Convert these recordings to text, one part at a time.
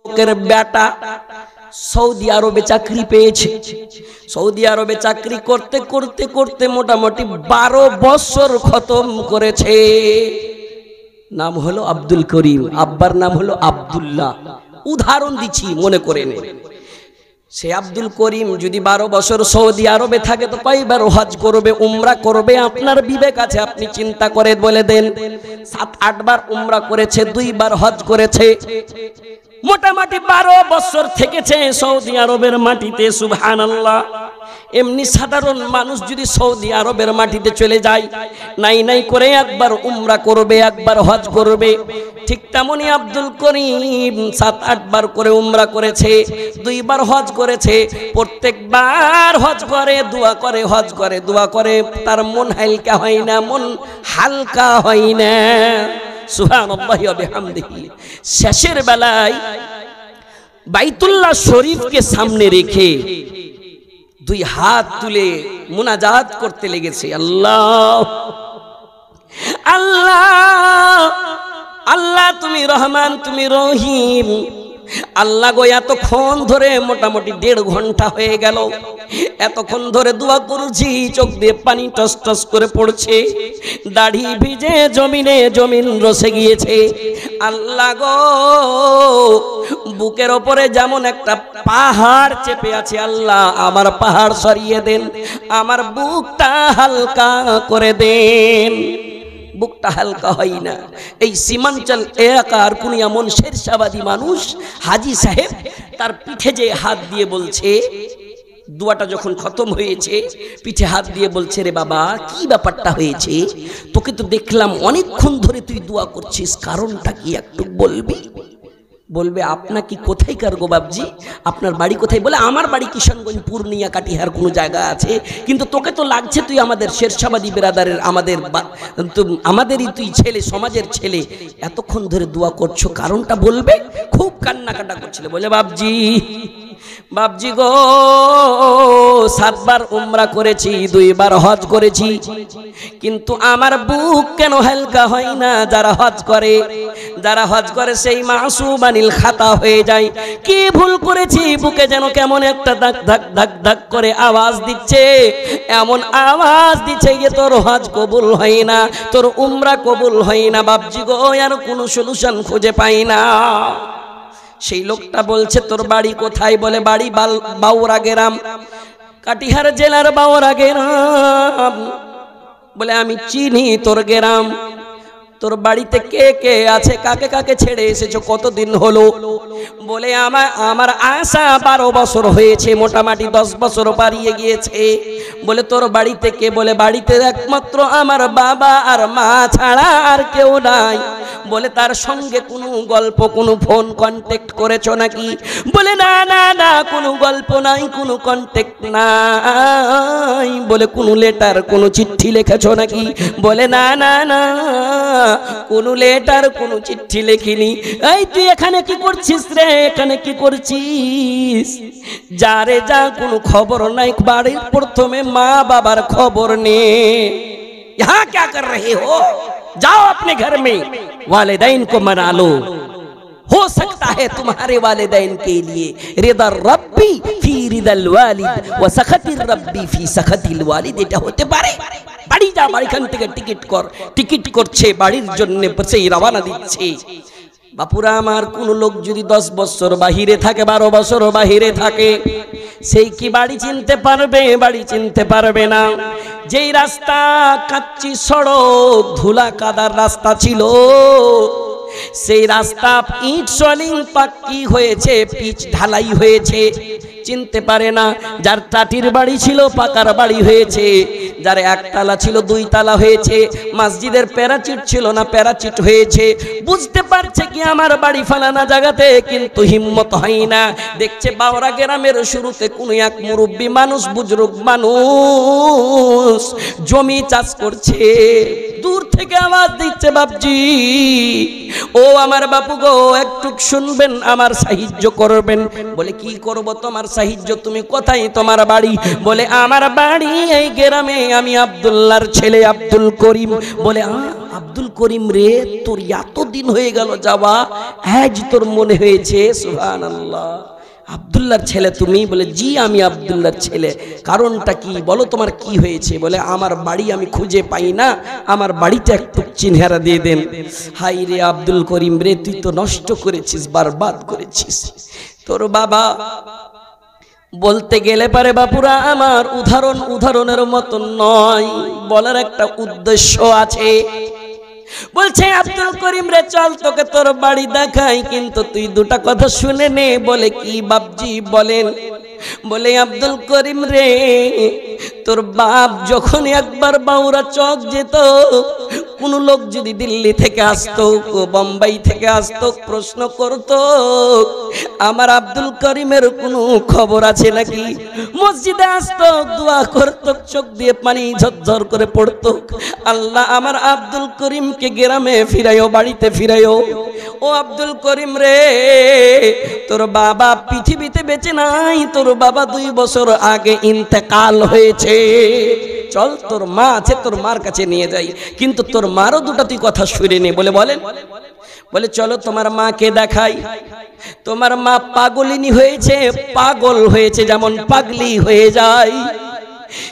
লোকের বেটা সৌদি আরবে চাকরি পেয়েছে। সৌদি আরবে চাকরি করতে করতে করতে মোটামুটি 12 বছর খতম করেছে। নাম হলো আব্দুল করিম, আব্বার নাম হলো আব্দুল্লাহ। উদাহরণ দিচ্ছি, মনে করে নেন। সে আব্দুল করিম যদি 12 বছর সৌদি আরবে থাকে তো কয়বার হজ করবে, উমরা করবে? আপনার বিবেক আছে, আপনি চিন্তা করে বলে দেন। 7-8 বার উমরা করেছে, 2 বার হজ করেছে। মোটামুটি 12 বছর থেকেছে সৌদি আরবের মাটিতে। সুবহানাল্লাহ। এমনি সাধারণ মানুষ যদি সৌদি আরবের মাটিতে চলে যায়, নাই নাই করে একবার উমরা করবে, একবার হজ করবে। ঠিক তেমনি আব্দুল করিম 7-8 বার করে উমরা করেছে, 2 বার হজ করেছে। প্রত্যেকবার হজ করে, দোয়া করে, হজ করে, দোয়া করে, তার মন হালকা হয় না, মন হালকা হয় না। সুবহানাল্লাহি ওয়া বিহামদিহি। শেষের বেলায় বাইতুল্লাহ শরীফকে সামনে রেখে 2 হাত তুলে মুনাজাত করতে লেগেছে। আল্লাহ আল্লাহ আল্লাহ, তুমি রহমান, তুমি রহিম। আল্লাহ গো, এতক্ষণ ধরে মোটামুটি 1.5 ঘন্টা হয়ে গেল, এতক্ষণ ধরে দোয়া করছি, চোখ দিয়ে পানি টস টস করে পড়ছে, দাড়ি ভিজে জমিন রসে গিয়েছে। আল্লাহ গো, বুকের ওপরে যেমন একটা পাহাড় চেপে আছে, আল্লাহ আমার পাহাড় সরিয়ে দেন, আমার বুকটা হালকা করে দেন। বুকটা হালকা হয় না। এই সীমাঞ্চল এলাকার কোন এমন শেরশাবাদী মানুষ হাজী সাহেব তার পিঠে যে হাত দিয়ে বলছে, দোয়াটা যখন খতম হয়েছে, পিঠে হাত দিয়ে বলছে, রে বাবা কি ব্যাপারটা হয়েছে? তোকে তো দেখলাম অনেকক্ষণ ধরে তুই দোয়া করছিস, কারণটা কি একটু বলবি? বলবে, আপনার কি কোথায়কার গো বাবজি, আপনার বাড়ি কোথায়? বলে, আমার বাড়ি কিশনগঞ্জ, পূর্ণিয়া, কাটিহার কোনো জায়গা আছে, কিন্তু তোকে তো লাগছে তুই আমাদের শেরশাবাদী বেরাদারের, আমাদেরই তুই ছেলে, সমাজের ছেলে, এতক্ষণ ধরে দোয়া করছো, কারণটা বলবে? খুব কান্নাকাটা করছিল। বলে, বাবজি গো, 7 বার উমরা করেছি, 2 বার হজ করেছি, কিন্তু আমার বুক কেন হালকা হয় না? যারা হজ করে সেই মাসুম আনিল খাতা হয়ে যায়। কি ভুল করেছি? বুকে যেন কেমন একটা ধাক ধাক ধাক ধাক করে আওয়াজ দিচ্ছে, এমন আওয়াজ দিচ্ছে যে তোর হজ কবুল হয় না, তোর উমরা কবুল হয় না। বাবজি গো, আর কোনো সলিউশন খুঁজে পাই না। সেই লোকটা বলছে, তোর বাড়ি কোথায়? বলে, বাড়ি বাউরা গ্রাম, কাটিহার জেলার বাউরা গ্রাম। বলে, আমি চিনি তোর গ্রাম। তোর বাড়িতে কে কে আছে? কাকে কাকে ছেড়ে এসেছো? কতদিন হলো? বলে, আমার আশা 12 বছর হয়েছে, মোটামুটি 10 বছর পারিয়ে গিয়েছে। বলে, তোর বাড়িতে কে? বলে, বাড়িতে একমাত্র আমার বাবা আর মা ছাড়া আর কেউ নাই। বলে, তার সঙ্গে কোনো গল্প, কোনো ফোন কন্ট্যাক্ট করেছো নাকি? বলে, না না না, কোনো গল্প নাই, কোনো কন্ট্যাক্ট নাই। বলে, কোনো লেটার, কোনো চিঠি লিখেছো নাকি? বলে, না না না, কোনো লেটার, কোনো চিঠি লেখিনি। এই তুই এখানে কি করছিস রে? এখানে কি করছিস? যা রে যা, কোনো খবর নাই, বাড়ির প্রথমে মা বাবার খবর নে। यहाँ क्या कर रहे हो? जाओ अपने घर में, वालिदैन को मना लो। हो सकता है तुम्हारे वालिदैन के लिए रिदा रब्बी फी रिदल वालिद व सखतिर रब्बी फी सखतिल वालिद। এটা হতে পারে। বাড়ি যা, বাড়িখান থেকে টিকিট করছে, বাড়ির জন্য সেই রওনা দিচ্ছে। বাপুরা আমার, কোন লোক যদি 10 বছর বাহিরে থাকে, 12 বছর বাহিরে থাকে, সেই কি বাড়ি চিনতে পারবে? বাড়ি চিনতে পারবে না। যেই রাস্তা কাচ্চি সড়ক, ধুলা কাদার রাস্তা ছিল, সেই রাস্তা ইট সলিং পাক্কি হয়েছে, পিচ ঢালাই হয়েছে, চিনতে পারে না। যার টাটির বাড়ি ছিল পাকার বাড়ি হয়েছে, যার 1 তালা ছিল 2 তালা হয়েছে, মসজিদের প্যারাচিট ছিল না প্যারাচিট হয়েছে। বুঝতে পারছে কি আমার বাড়ি ফালানা জায়গাতে, কিন্তু হিম্মত হয় না। দেখছে বাউরা গ্রামের শুরুতে কোন এক মুরব্বী মানুষ, বুজুর্গ মানুষ জমি চাষ করছে, দূর থেকে আওয়াজ দিচ্ছে, বাপজি ও আমার বাপু গো, একটু শুনবেন, আমার সাহায্য করবেন। বলে, কি করব? তোমার সাহিজ্য তুমি কোথায় তোমার বাড়ি? বলে আমার বাড়ি এই গ্রামে, আমি আব্দুল্লাহর ছেলে আব্দুল করিম। বলে আব্দুল করিম রে, তোর এতদিন হয়ে গেল যাওয়া, আজ তোর মনে হয়েছে? সুবহানাল্লাহ, আব্দুল্লাহর ছেলে তুমি? বলে জি আমি আব্দুল্লাহর ছেলে। কারণটা কি বলো, তোমার কি হয়েছে? বলে আমার বাড়ি আমি খুঁজে পাই না, আমার বাড়িতে একটু চিনহারা দিয়ে দেন। হাই রে আব্দুল করিম রে, তুই তো নষ্ট করেছিস, বরবাদ করেছিস। তোর বাবা বলতে গেলে পারে বাপুরা আমার উদাহরণের মতন নয়, বলার একটা উদ্দেশ্য আছে। বলছে আব্দুল করিম রে চল তোকে তোর বাড়ি দেখাই, কিন্তু তুই দুটা কথা শুনে নে। বলে কি বাপজি বলেন? বলে আব্দুল করিম রে, তোর বাপ যখন একবার বাউরা চক যেত, কোন লোক যদি দিল্লি থেকে আসতো, বোম্বাই থেকে আসতো, প্রশ্ন করত আমার আব্দুল করিমের কোনো খবর আছে নাকি, মসজিদে আসতো, দোয়া করত, চোখ দিয়ে পানি ঝরঝর করে পড়তো, আল্লাহ আমার আব্দুল করিমকে গ্রামে ফিরাইও, বাড়িতে ফিরাইও। ও আব্দুল করিম রে, তোর বাবা পৃথিবীতে বেঁচে নাই, তোর বাবা 2 বছর আগে ইন্তেকাল হয়েছে। চল তোর মা আছে, তোর মার কাছে নিয়ে যাই, কিন্তু তোর মারও দুটো তুই কথা শুনে নে। বলে বলেন? বলে চলো তোমার মাকে দেখাই। তোমার মা পাগলিনী হয়েছে, পাগল হয়েছে, যেমন পাগলি হয়ে যায়,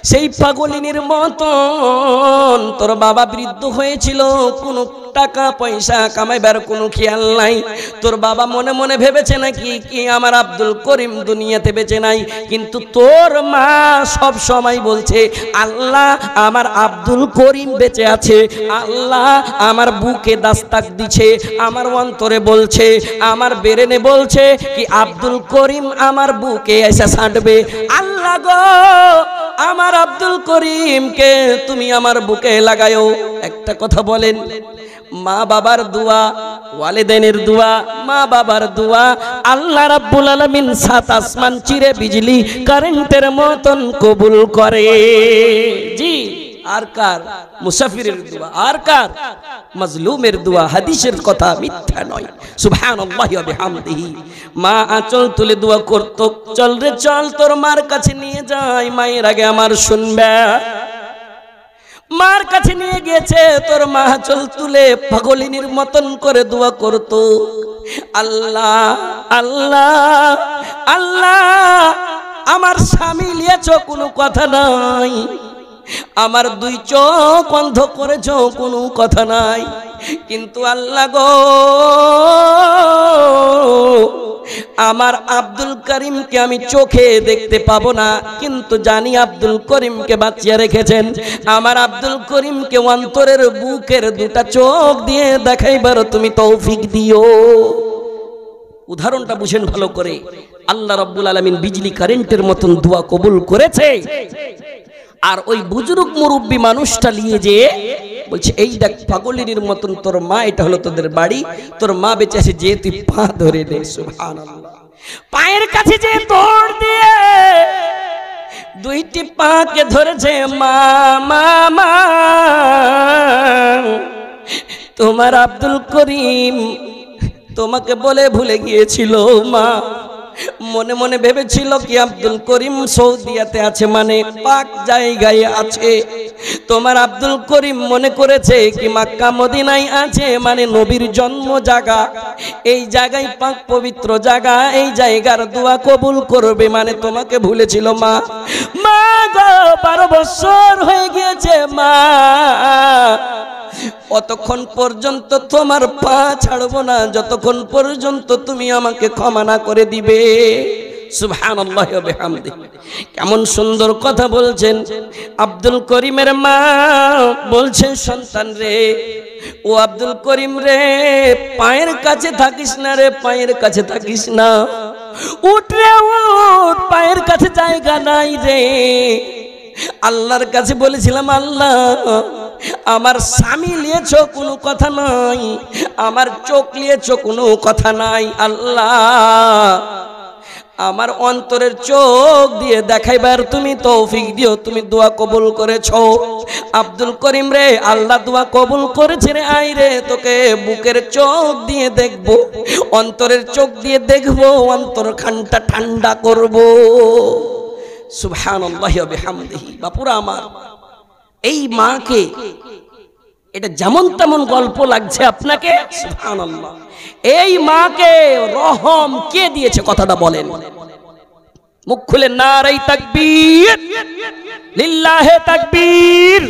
সেই পাগলিনীর মতন তোর বাবা বৃদ্ধ হয়েছিল, কোনো টাকা পয়সা কামাইবার কোনো খেয়াল নাই। তোর বাবা মনে মনে ভেবেছে নাকি কি আমার আব্দুল করিম দুনিয়াতে বেঁচে নাই, কিন্তু তোর মা সব সময় বলছে আল্লাহ আমার আব্দুল করিম বেঁচে আছে, আল্লাহ আমার বুকে দাস্তাক দিছে, আমার অন্তরে বলছে, আমার বেরেনে বলছে কি আব্দুল করিম আমার বুকে এসে ছাঁটবে। আল্লাহ গো, আমার আব্দুল করিমকে তুমি আমার বুকে লাগায়ো। একটা কথা বলেন, মা বাবার দোয়া, ওয়ালিদাইনের দোয়া, মা বাবার দোয়া আল্লাহ রাব্বুল আলামিন 7 আসমান চিরে বিজলি কারেন্টের মতন কবুল করে। জি, আর কার? মুসাফিরের দোয়া, আর কার? মাজলুমের দোয়া। হাদিসের কথা মিথ্যা নয়। সুবহানাল্লাহি ওয়া বিহামদিহি। মা আঁচল তুলে দোয়া করত, চল রে চল তোর মার কাছে নিয়ে যাই, মায়ের আগে আমার শুনবে। মার কাছে নিয়ে গিয়েছে, তোর মা আঁচল তুলে পাগলিনীর মতন করে দোয়া করত, আল্লাহ আল্লাহ আল্লাহ আমার স্বামী লিয়েছ কোনো কথা নাই, আমার 2 চোখ অন্ধ করেছ কোনো কথা নাই, কিন্তু আল্লাহ গো আমার আব্দুল করিমকে আমি চোখে দেখতে পাবো না, কিন্তু জানি আব্দুল করিমকে বাঁচিয়ে রেখেছেন, আমার আব্দুল করিমকে অন্তরের বুকের 2টা চোখ দিয়ে দেখাইবার তুমি তৌফিক দিও। উদাহরণটা বুঝেন ভালো করে। আল্লাহ রাব্বুল আলামিন বিজলি কারেন্টের মতন দোয়া কবুল করেছে। আর ওই বুজুর্গ মুরব্বী মানুষটা নিয়ে যে বলছে এই দেখ পাগলিনীর মতন তোর মা, এটা হলো তোদের বাড়ি, তোর মা বেঁচে আছে, যে তুই পা ধরে নে। সুবহানাল্লাহ। পায়ের কাছে যে দৌড় দিয়ে 2টি পাকে ধরেছে, মা মা মা তোমার আব্দুল করিম তোমাকে বলে ভুলে গিয়েছিল। মা মনে মনে ভেবেছিল কি আব্দুল করিম সৌদিয়াতে আছে, মানে পাক জায়গায় আছে। তোমার আব্দুল করিম মনে করেছে কি মক্কা মদিনায় আছে, মানে নবীর জন্ম জায়গা, এই জায়গায় পাক পবিত্র জায়গা, এই জায়গার দোয়া কবুল করবে, মানে তোমাকে ভুলেছিল। মা মা গো 12 বছর হয়ে গিয়েছে মা, অতক্ষণ পর্যন্ত তোমার পা ছাড়বো না যতক্ষণ পর্যন্ত তুমি আমাকে ক্ষমা না করে দিবে। সুবহানাল্লাহি ওয়া বিহামদিহি। কেমন সুন্দর কথা বলছেন আব্দুল করিমের মা। বলছেন সন্তান রে, ও আব্দুল করিম রে, পায়ের কাছে থাকিস না রে, পায়ের কাছে থাকিস না, উঠ রে উঠ, পায়ের কাছে জায়গা নাই রে। আল্লাহর কাছে বলেছিলাম আল্লাহ আমার স্বামী লিয়েছ কোনো কথা নাই, আমার চোখ লিয়েছ কোনো কথা নাই, আল্লাহ আমার অন্তরের চোখ দিয়ে দেখাইবার তুমি তৌফিক দিও। তুমি দোয়া কবুল করেছো আব্দুল করিম রে, আল্লাহ দোয়া কবুল করেছে রে। আই রে তোকে বুকের চোখ দিয়ে দেখবো, অন্তরের চোখ দিয়ে দেখবো, অন্তর খানটা ঠান্ডা করবো। সুবহানাল্লাহি ওয়া বিহামদিহি। বাপুরা আমার, এই মাকে, এটা যেমন তেমন গল্প লাগছে আপনাকে, সুবহানাল্লাহ, এই মাকে রহম কে দিয়েছে কথাটা বলেন? মুখ খুলে নারাই তাকবীর, লিল্লাহে তাকবীর।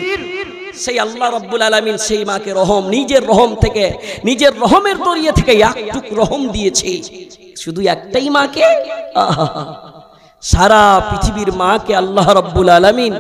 সেই আল্লাহ রাব্বুল আলামিন সেই মাকে রহম, নিজের রহম থেকে, নিজের রহমের দরিয়া থেকে একটুক রহম দিয়েছে। শুধু একটাই মাকে, সারা পৃথিবীর মাকে আল্লাহ রাব্বুল আলামিন